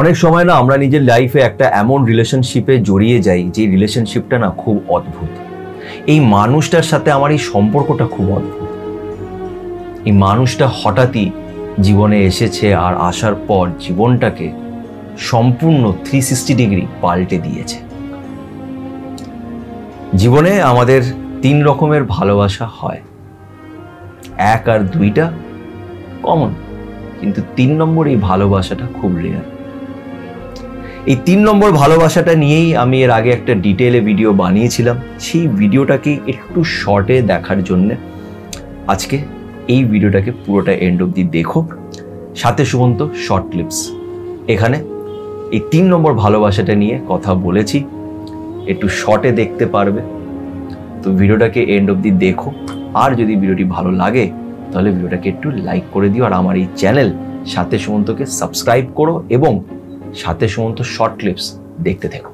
অনেক সময় না আমরা নিজের লাইফে একটা এমন রিলেশনশিপে জড়িয়ে যাই যে রিলেশনশিপটা না খুব অদ্ভুত। এই মানুষটার সাথে আমার এই সম্পর্কটা খুব অদ্ভুত। এই মানুষটা হঠাৎই জীবনে এসেছে আর আসার পর জীবনটাকে সম্পূর্ণ 360 ডিগ্রি পাল্টে দিয়েছে। জীবনে আমাদের 3 রকমের ভালোবাসা হয়, 1 আর 2টা কমন, কিন্তু 3 নম্বর এই ভালোবাসাটা খুব রেয়ার। এই 3 নম্বর ভালোবাসাটা নিয়েই আমি এর আগে একটা ডিটেলে ভিডিও বানিয়েছিলাম। সেই ভিডিওটাকে একটু শর্টে দেখার জন্য আজকে এই ভিডিওটাকে পুরোটা এন্ড অবধি দেখো। সাথে সুমন্ত শর্ট ক্লিপস, এখানে এই 3 নম্বর ভালোবাসাটা নিয়ে কথা বলেছি, একটু শর্টে দেখতে পারবে। তো ভিডিওটাকে এন্ড অবধি দেখো, আর যদি ভিডিওটি ভালো লাগে তাহলে ভিডিওটাকে একটু লাইক করে দিও, আর আমার এই চ্যানেল সাথে সুমন্তকে সাবস্ক্রাইব করো এবং সাথে সুমন্ত শর্ট ক্লিপস দেখতে থাকো।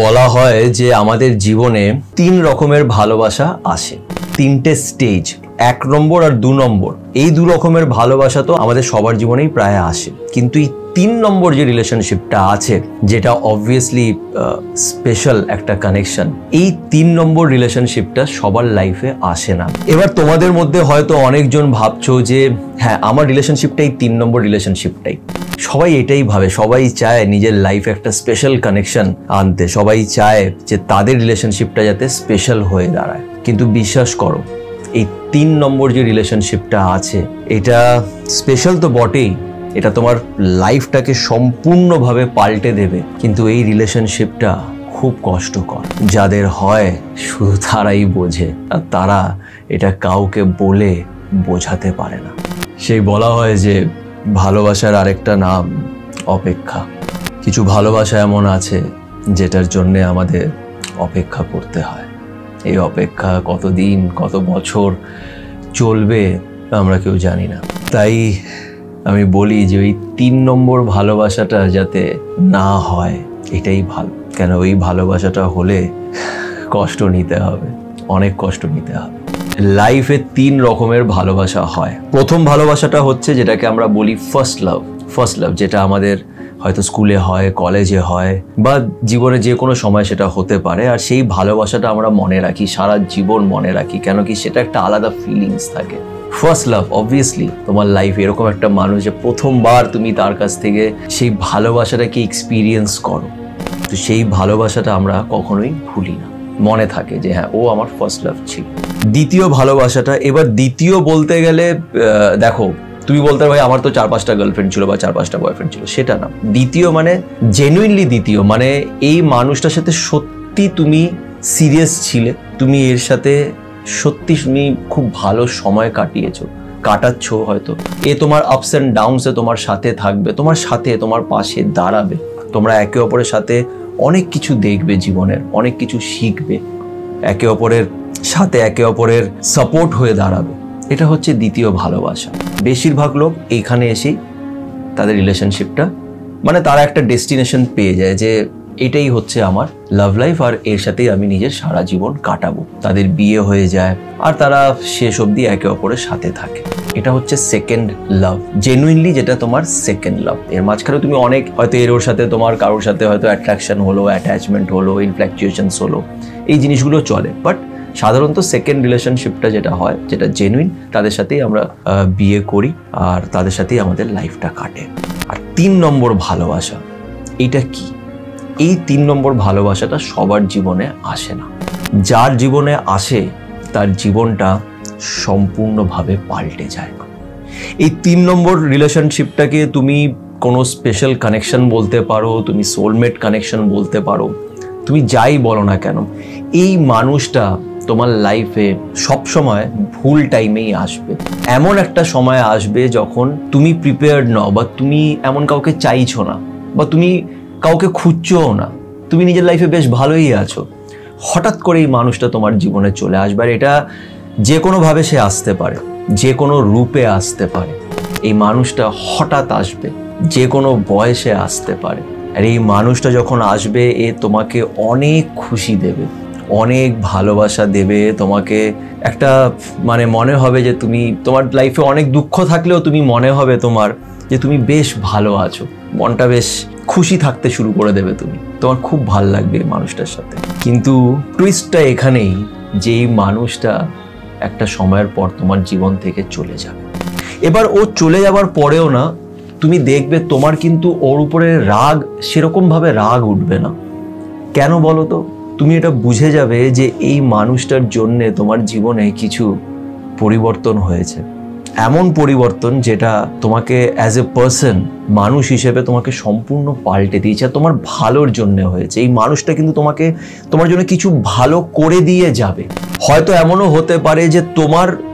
বলা হয় যে আমাদের জীবনে 3 রকমের ভালোবাসা আসে, 3টে স্টেজ, 1 নম্বর আর 2 নম্বর। এই 2 রকমের ভালোবাসা তো আমাদের সবার জীবনেই প্রায় আসে, কিন্তু এই 3 নম্বর যে রিলেশনশিপটা আছে, যেটা অবভিয়াসলি স্পেশাল একটা কানেকশন, এই 3 নম্বর রিলেশনশিপটা সবার লাইফে আসে না। এবার তোমাদের মধ্যে হয়তো অনেকজন ভাবছো যে হ্যাঁ, আমার রিলেশনশিপটা এই 3 নম্বর রিলেশনশিপটাই। সবাই এটাই ভাবে, সবাই চায় নিজের লাইফে একটা স্পেশাল কানেকশন আনতে, সবাই চায় যে তাদের রিলেশনশিপটা যাতে স্পেশাল হয়ে দাঁড়ায়। কিন্তু বিশ্বাস করো, এই 3 নম্বর যে রিলেশনশিপটা আছে এটা স্পেশাল তো বটেই, এটা তোমার লাইফটাকে সম্পূর্ণভাবে পাল্টে দেবে, কিন্তু এই রিলেশনশিপটা খুব কষ্টকর। যাদের হয় শুধু তারাই বোঝে, আর তারা এটা কাউকে বলে বোঝাতে পারে না। সেই বলা হয় যে ভালোবাসার আরেকটা নাম অপেক্ষা। কিছু ভালোবাসা এমন আছে যেটার জন্যে আমাদের অপেক্ষা করতে হয়। এই অপেক্ষা কতদিন, কত বছর চলবে আমরা কেউ জানি না। তাই আমি বলি যে ওই 3 নম্বর ভালোবাসাটা যাতে না হয় এটাই ভালো। কেন ওই ভালোবাসাটা হলে কষ্ট নিতে হবে, অনেক কষ্ট নিতে হবে। লাইফে 3 রকমের ভালোবাসা হয়। প্রথম ভালোবাসাটা হচ্ছে যেটাকে আমরা বলি ফার্স্ট লাভ। ফার্স্ট লাভ যেটা আমাদের হয়তো স্কুলে হয়, কলেজে হয়, বা জীবনে যে কোনো সময় সেটা হতে পারে। আর সেই ভালোবাসাটা আমরা মনে রাখি, সারা জীবন মনে রাখি, কেন কি সেটা একটা আলাদা ফিলিংস থাকে। ফার্স্ট লাভ অবভিয়াসলি তোমার লাইফে এরকম একটা মানুষ যে প্রথমবার তুমি তার কাছ থেকে সেই ভালোবাসাটাকে এক্সপিরিয়েন্স করো, তো সেই ভালোবাসাটা আমরা কখনোই ভুলি না, মনে থাকে যে হ্যাঁ, ও আমার ফার্স্ট লাভ ছিল। দ্বিতীয় ভালোবাসাটা, এবার দ্বিতীয় বলতে গেলে দেখো, তুমি বলতে ভাই আমার তো 4-5টা গার্লফ্রেন্ড ছিল বা 4-5টা বয়ফ্রেন্ড ছিল, সেটা না। দ্বিতীয় মানে জেনুইনলি দ্বিতীয়, মানে এই মানুষটার সাথে সত্যি তুমি সিরিয়াস ছিলে, তুমি এর সাথে সত্যি তুমি খুব ভালো সময় কাটাচ্ছ, হয়তো এ তোমার আপস অ্যান্ড ডাউনসে তোমার সাথে থাকবে, তোমার সাথে তোমার পাশে দাঁড়াবে, তোমরা একে অপরের সাথে অনেক কিছু দেখবে, জীবনের অনেক কিছু শিখবে, একে অপরের সাথে একে অপরের সাপোর্ট হয়ে দাঁড়াবে। এটা হচ্ছে দ্বিতীয় ভালোবাসা। বেশিরভাগ লোক এইখানে এসেই তাদের রিলেশনশিপটা, মানে তারা একটা ডেস্টিনেশন পেয়ে যায় যে এটাই হচ্ছে আমার লাভ লাইফ, আর এর সাথেই আমি নিজের সারা জীবন কাটাবো। তাদের বিয়ে হয়ে যায় আর তারা শেষ অবধি একে অপরের সাথে থাকে। এটা হচ্ছে সেকেন্ড লাভ, জেনুইনলি যেটা তোমার সেকেন্ড লাভ। এর মাঝখানে তুমি অনেক হয়তো ওর সাথে তোমার কারোর সাথে হয়তো অ্যাট্রাকশন হলো, অ্যাটাচমেন্ট হলো, ইনফ্ল্যাকচুয়েশনস হলো, এই জিনিসগুলো চলে। বাট সাধারণত সেকেন্ড রিলেশনশিপটা যেটা হয়, যেটা জেনুইন, তাদের সাথেই আমরা বিয়ে করি আর তাদের সাথেই আমাদের লাইফটা কাটে। আর 3 নম্বর ভালোবাসা, এটা কি? এই 3 নম্বর ভালোবাসাটা সবার জীবনে আসে না। যার জীবনে আসে তার জীবনটা সম্পূর্ণভাবে পাল্টে যায়। এই 3 নম্বর রিলেশনশিপটাকে তুমি কোনো স্পেশাল কানেকশন বলতে পারো, তুমি সোলমেট কানেকশন বলতে পারো, তুমি যাই বলো না কেন, এই মানুষটা তোমার লাইফে সবসময় ভুল টাইমেই আসবে। এমন একটা সময় আসবে যখন তুমি প্রিপেয়ার্ড নও, বা তুমি এমন কাউকে চাইছো না, বা তুমি কাউকে খুঁজছোও না, তুমি নিজের লাইফে বেশ ভালোই আছো, হঠাৎ করে এই মানুষটা তোমার জীবনে চলে আসবে। আর এটা যে কোনোভাবে সে আসতে পারে, যে কোনো রূপে আসতে পারে। এই মানুষটা হঠাৎ আসবে, যে কোনো বয়সে আসতে পারে। আর এই মানুষটা যখন আসবে, এ তোমাকে অনেক খুশি দেবে, অনেক ভালোবাসা দেবে তোমাকে। একটা মানে মনে হবে যে তুমি তোমার লাইফে অনেক দুঃখ থাকলেও তুমি মনে হবে তোমার যে তুমি বেশ ভালো আছো, মনটা বেশ খুশি থাকতে শুরু করে দেবে, তোমার খুব ভাল লাগবে এই মানুষটার সাথে। কিন্তু টুইস্টটা এখানেই যে এই মানুষটা একটা সময়ের পর তোমার জীবন থেকে চলে যাবে। এবার ও চলে যাবার পরেও না তুমি দেখবে তোমার কিন্তু ওর উপরে রাগ সেরকমভাবে রাগ উঠবে না। কেন বলো তো? তুমি এটা বুঝে যাবে যে এই মানুষটার জন্যে তোমার জীবনে কিছু পরিবর্তন হয়েছে, এমন পরিবর্তন যেটা তোমাকে অ্যাজ এ পার্সন, মানুষ হিসেবে তোমাকে সম্পূর্ণ পাল্টে দিয়েছে, তোমার ভালোর জন্য হয়েছে। এই মানুষটা কিন্তু তোমার জন্য কিছু ভালো করে দিয়ে যাবে। হয়তো এমনও হতে পারে যে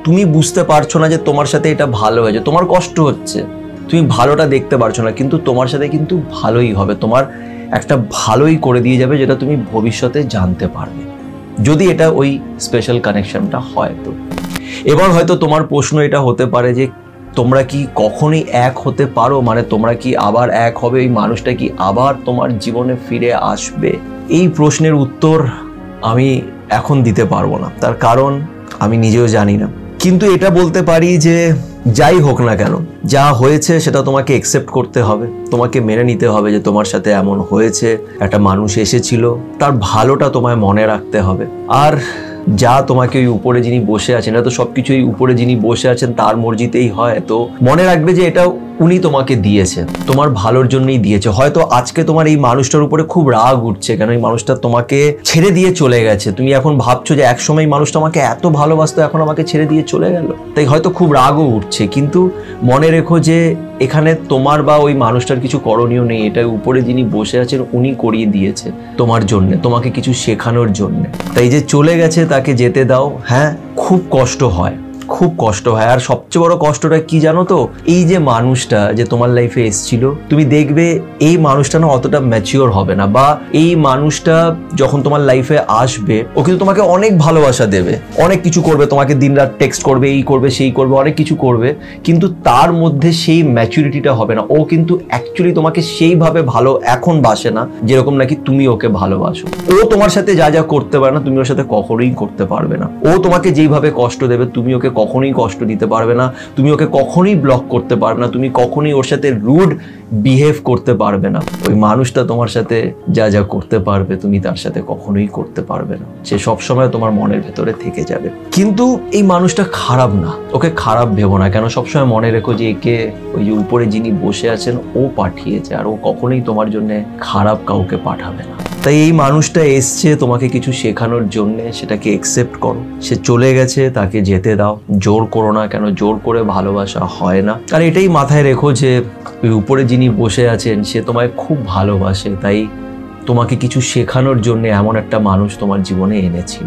তুমি বুঝতে পারছো না যে তোমার সাথে এটা ভালো হয়েছে, তোমার কষ্ট হচ্ছে, তুমি ভালোটা দেখতে পারছো না, কিন্তু তোমার সাথে কিন্তু ভালোই হবে, তোমার একটা ভালোই করে দিয়ে যাবে যেটা তুমি ভবিষ্যতে জানতে পারবে, যদি এটা ওই স্পেশাল কানেকশনটা হয়। তো এবার হয়তো তোমার প্রশ্ন এটা হতে পারে যে তোমরা কি কখনই এক হতে পারো? মানে তোমরা কি আবার এক হবে? এই মানুষটা কি আবার তোমার জীবনে ফিরে আসবে? এই প্রশ্নের উত্তর আমি এখন দিতে পারবো না, তার কারণ আমি নিজেও জানি না। কিন্তু এটা বলতে পারি যে যাই হোক না কেন, যা হয়েছে সেটা তোমাকে একসেপ্ট করতে হবে, তোমাকে মেনে নিতে হবে যে তোমার সাথে এমন হয়েছে, একটা মানুষ এসেছিল, তার ভালোটা তোমায় মনে রাখতে হবে। আর যা তোমাকে ওই উপরে যিনি বসে আছেন, এটা তো সবকিছু এই উপরে যিনি বসে আছেন তার মর্জিতেই হয়, তো মনে রাখবে যে এটা উনি তোমাকে দিয়েছে, তোমার ভালোর জন্যই দিয়েছে। হয়তো আজকে তোমার এই মানুষটার উপরে খুব রাগ উঠছে, কেন এই মানুষটা তোমাকে ছেড়ে দিয়ে চলে গেছে। তুমি এখন ভাবছো যে একসময় মানুষটা আমাকে এত ভালোবাসতো, এখন আমাকে ছেড়ে দিয়ে চলে গেল, তাই হয়তো খুব রাগও উঠছে। কিন্তু মনে রেখো যে এখানে তোমার বা ওই মানুষটার কিছু করণীয় নেই, এটা উপরে যিনি বসে আছেন উনি করিয়ে দিয়েছে তোমার জন্য, তোমাকে কিছু শেখানোর জন্য। তাই যে চলে গেছে তাকে যেতে দাও। হ্যাঁ, খুব কষ্ট হয়, খুব কষ্ট হয়। আর সবচেয়ে বড় কষ্টটা কি জানো তো? এই যে মানুষটা যে তোমার লাইফে এসেছিল, তুমি দেখবে এই মানুষটা না অতটা ম্যাচিওর হবে না, বা এই মানুষটা যখন তোমার লাইফে আসবে ও কিন্তু তোমাকে অনেক ভালোবাসা দেবে, অনেক কিছু করবে, তোমাকে দিনরাত টেক্সট করবে, এই করবে সেই করবে, অনেক কিছু করবে, কিন্তু তার মধ্যে সেই ম্যাচুরিটিটা হবে না। ও কিন্তু অ্যাকচুয়ালি তোমাকে সেইভাবে ভালো এখন বাসে না যেরকম নাকি তুমি ওকে ভালোবাসো। ও তোমার সাথে যা যা করতে পারে না তুমি ওর সাথে কখনোই করতে পারবে না। ও তোমাকে যেইভাবে কষ্ট দেবে তুমি ওকে কখনোই কষ্ট দিতে পারবে না, তুমি ওকে কখনোই ব্লক করতে পারবে না, তুমি কখনোই ওর সাথে রুড বিহেভ করতে পারবে না। ওই মানুষটা তোমার সাথে যা যা করতে পারবে তুমি তার সাথে কখনোই করতে পারবে না, সে সবসময় তোমার মনের ভেতরে থেকে যাবে। কিন্তু এই মানুষটা খারাপ না, ওকে খারাপ ভেবো না, কেন সবসময় মনে রেখো যে একে ওই যে উপরে যিনি বসে আছেন ও পাঠিয়েছে, আর ও কখনোই তোমার জন্য খারাপ কাউকে পাঠাবে না। তাই এই মানুষটা এসছে তোমাকে কিছু শেখানোর জন্য, সেটাকে একসেপ্ট করো। সে চলে গেছে, তাকে যেতে দাও, জোর করো না, কেন জোর করে ভালোবাসা হয় না। আর এটাই মাথায় রেখো যে ওই উপরে যিনি বসে আছেন সে তোমায় খুব ভালোবাসে, তাই তোমাকে কিছু শেখানোর জন্য এমন একটা মানুষ তোমার জীবনে এনেছিল।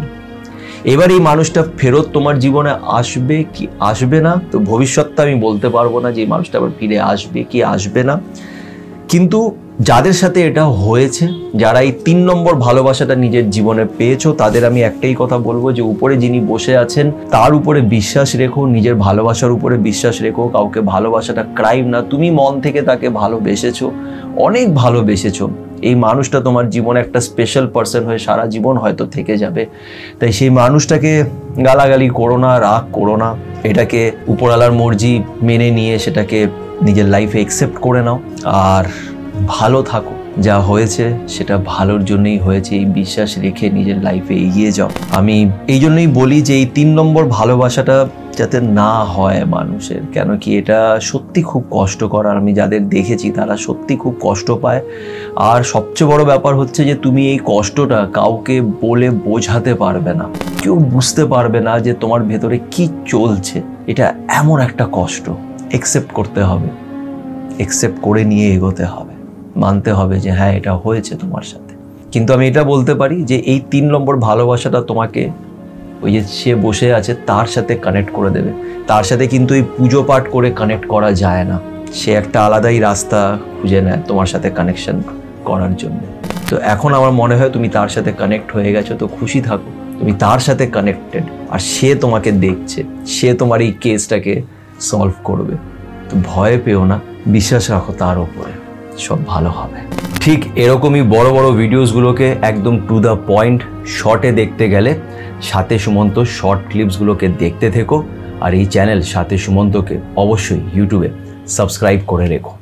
এবার এই মানুষটা ফেরত তোমার জীবনে আসবে কি আসবে না, তো ভবিষ্যৎটা আমি বলতে পারবো না যে এই মানুষটা আবার ফিরে আসবে কি আসবে না। কিন্তু যাদের সাথে এটা হয়েছে, যারা এই 3 নম্বর ভালোবাসাটা নিজের জীবনে পেয়েছো, তাদের আমি একটাই কথা বলবো যে উপরে যিনি বসে আছেন তার উপরে বিশ্বাস রেখো, নিজের ভালোবাসার উপরে বিশ্বাস রেখো। কাউকে ভালোবাসাটা ক্রাইম না, তুমি মন থেকে তাকে ভালোবেসেছো, অনেক ভালোবেসেছো। এই মানুষটা তোমার জীবনে একটা স্পেশাল পার্সন হয়ে সারা জীবন হয়তো থেকে যাবে। তাই সেই মানুষটাকে গালাগালি করো না, রাগ করো না, এটাকে উপরওয়ালার মর্জি মেনে নিয়ে সেটাকে নিজের লাইফে একসেপ্ট করে নাও আর ভালো থাকো। যা হয়েছে সেটা ভালোর জন্যই হয়েছে, এই বিশ্বাস রেখে নিজের লাইফে এগিয়ে যাও। আমি এই জন্যই বলি যে এই 3 নম্বর ভালোবাসাটা যাতে না হয় মানুষের, কেন কি এটা সত্যি খুব কষ্টকর। আর আমি যাদের দেখেছি তারা সত্যি খুব কষ্ট পায়। আর সবচেয়ে বড় ব্যাপার হচ্ছে যে তুমি এই কষ্টটা কাউকে বলে বোঝাতে পারবে না, কেউ বুঝতে পারবে না যে তোমার ভেতরে কি চলছে। এটা এমন একটা কষ্ট, একসেপ্ট করতে হবে, একসেপ্ট করে নিয়ে এগোতে হবে, মানতে হবে যে হ্যাঁ এটা হয়েছে তোমার সাথে। কিন্তু আমি এটা বলতে পারি যে এই 3 নম্বর ভালোবাসাটা তোমাকে ওই যে সে বসে আছে তার সাথে কানেক্ট করে দেবে। তার সাথে কিন্তু এই পুজো পাঠ করে কানেক্ট করা যায় না, সে একটা আলাদাই রাস্তা খুঁজে নেয় তোমার সাথে কানেকশন করার জন্য। তো এখন আমার মনে হয় তুমি তার সাথে কানেক্ট হয়ে গেছো, তো খুশি থাকো, তুমি তার সাথে কানেক্টেড, আর সে তোমাকে দেখছে, সে তোমার এই কেসটাকে সলভ করবে। তো ভয় পেও না, বিশ্বাস রাখো তার উপরে, সব ভালো হবে। ঠিক এরকমই বড় বড় ভিডিওসগুলোকে একদম টু দ্য পয়েন্ট শর্টে দেখতে গেলে সাথে সুমন্ত শর্ট ক্লিপসগুলোকে দেখতে থেকো। আর এই চ্যানেল সাথে সুমন্তকে অবশ্যই ইউটিউবে সাবস্ক্রাইব করে রেখো।